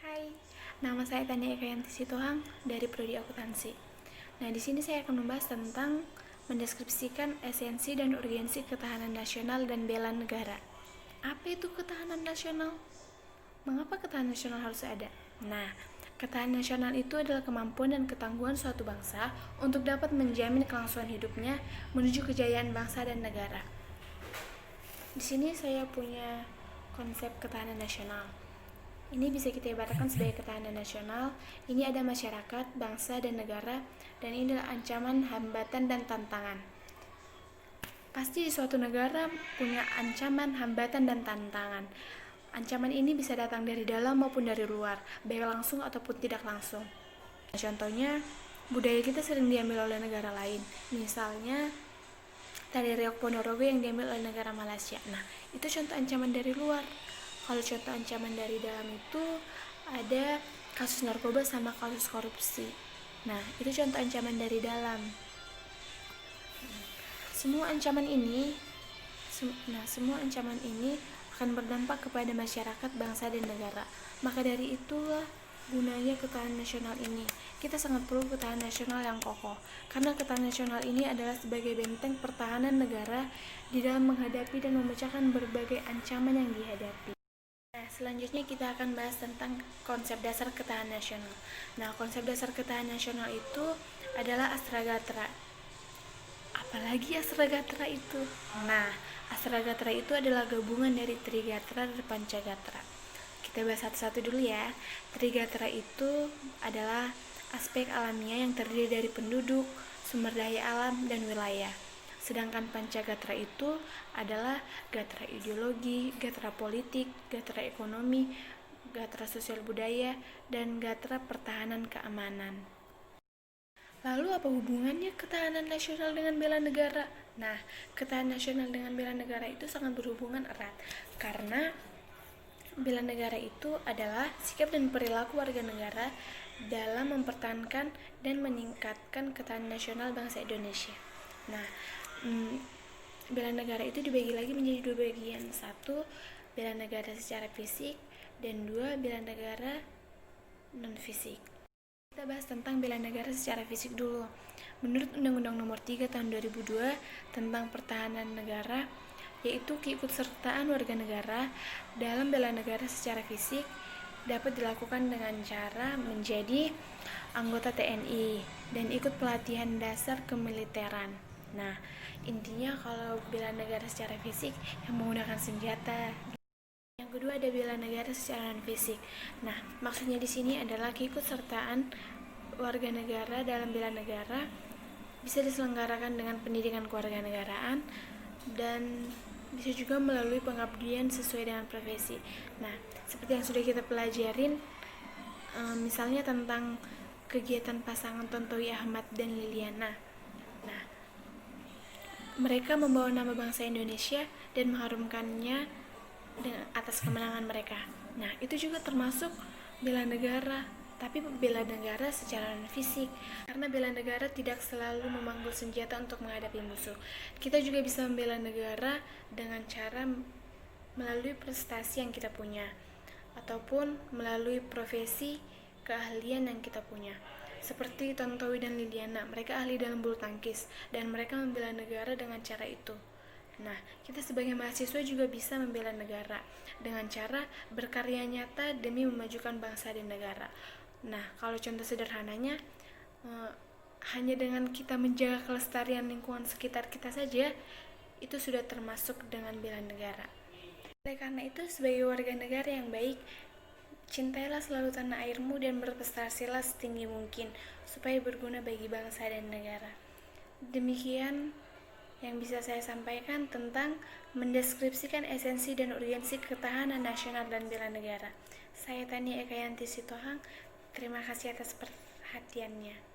Hai, nama saya Tania Ekayanti Sitohang dari Prodi Akuntansi. Nah, di sini saya akan membahas tentang mendeskripsikan esensi dan urgensi ketahanan nasional dan bela negara. Apa itu ketahanan nasional? Mengapa ketahanan nasional harus ada? Nah, ketahanan nasional itu adalah kemampuan dan ketangguhan suatu bangsa untuk dapat menjamin kelangsungan hidupnya menuju kejayaan bangsa dan negara. Di sini saya punya konsep ketahanan nasional. Ini bisa kita ibaratkan sebagai ketahanan nasional. Ini ada masyarakat, bangsa, dan negara, dan ini adalah ancaman, hambatan, dan tantangan. Pasti suatu negara punya ancaman, hambatan, dan tantangan. Ancaman ini bisa datang dari dalam maupun dari luar, baik langsung ataupun tidak langsung. Contohnya, budaya kita sering diambil oleh negara lain. Misalnya, tari reog Ponorogo yang diambil oleh negara Malaysia. Nah, itu contoh ancaman dari luar. Kalau contoh ancaman dari dalam itu ada kasus narkoba sama kasus korupsi. Nah, itu contoh ancaman dari dalam. Semua ancaman ini akan berdampak kepada masyarakat, bangsa, dan negara. Maka dari itulah gunanya ketahanan nasional ini. Kita sangat perlu ketahanan nasional yang kokoh, karena ketahanan nasional ini adalah sebagai benteng pertahanan negara di dalam menghadapi dan memecahkan berbagai ancaman yang dihadapi. Nah, selanjutnya kita akan bahas tentang konsep dasar ketahanan nasional. Nah, konsep dasar ketahanan nasional itu adalah Astragatra. Apalagi Astragatra itu? Nah, Astragatra itu adalah gabungan dari Trigatra dan Pancagatra. Kita bahas satu-satu dulu ya. Trigatra itu adalah aspek alamiah yang terdiri dari penduduk, sumber daya alam, dan wilayah. Sedangkan Pancagatra itu adalah gatra ideologi, gatra politik, gatra ekonomi, gatra sosial budaya, dan gatra pertahanan keamanan. Lalu apa hubungannya ketahanan nasional dengan bela negara? Nah, ketahanan nasional dengan bela negara itu sangat berhubungan erat, karena bela negara itu adalah sikap dan perilaku warga negara dalam mempertahankan dan meningkatkan ketahanan nasional bangsa Indonesia. Nah, bela negara itu dibagi lagi menjadi dua bagian. Satu, bela negara secara fisik, dan dua, bela negara non-fisik. Kita bahas tentang bela negara secara fisik dulu. Menurut Undang-Undang Nomor 3 Tahun 2002 tentang Pertahanan Negara, yaitu keikutsertaan warga negara dalam bela negara secara fisik dapat dilakukan dengan cara menjadi anggota TNI dan ikut pelatihan dasar kemiliteran. Nah, intinya kalau bela negara secara fisik yang menggunakan senjata. Yang kedua ada bela negara secara non fisik. Nah, maksudnya di sini adalah keikutsertaan warga negara dalam bela negara bisa diselenggarakan dengan pendidikan kewarganegaraan dan bisa juga melalui pengabdian sesuai dengan profesi. Nah, seperti yang sudah kita pelajarin, misalnya tentang kegiatan pasangan Tontowi Ahmad dan Liliana. Nah, mereka membawa nama bangsa Indonesia dan mengharumkannya atas kemenangan mereka. Nah, itu juga termasuk bela negara, tapi bela negara secara non-fisik, karena bela negara tidak selalu memanggul senjata untuk menghadapi musuh. Kita juga bisa membela negara dengan cara melalui prestasi yang kita punya, ataupun melalui profesi keahlian yang kita punya. Seperti Tontowi dan Liliana, mereka ahli dalam bulu tangkis, dan mereka membela negara dengan cara itu. Nah, kita sebagai mahasiswa juga bisa membela negara dengan cara berkarya nyata demi memajukan bangsa dan negara. Nah, kalau contoh sederhananya, hanya dengan kita menjaga kelestarian lingkungan sekitar kita saja, itu sudah termasuk dengan bela negara. Oleh karena itu, sebagai warga negara yang baik, cintailah selalu tanah airmu dan berprestasilah setinggi mungkin supaya berguna bagi bangsa dan negara. Demikian yang bisa saya sampaikan tentang mendeskripsikan esensi dan urgensi ketahanan nasional dan bela negara. Saya Tania Ekayanti Sitohang. Terima kasih atas perhatiannya.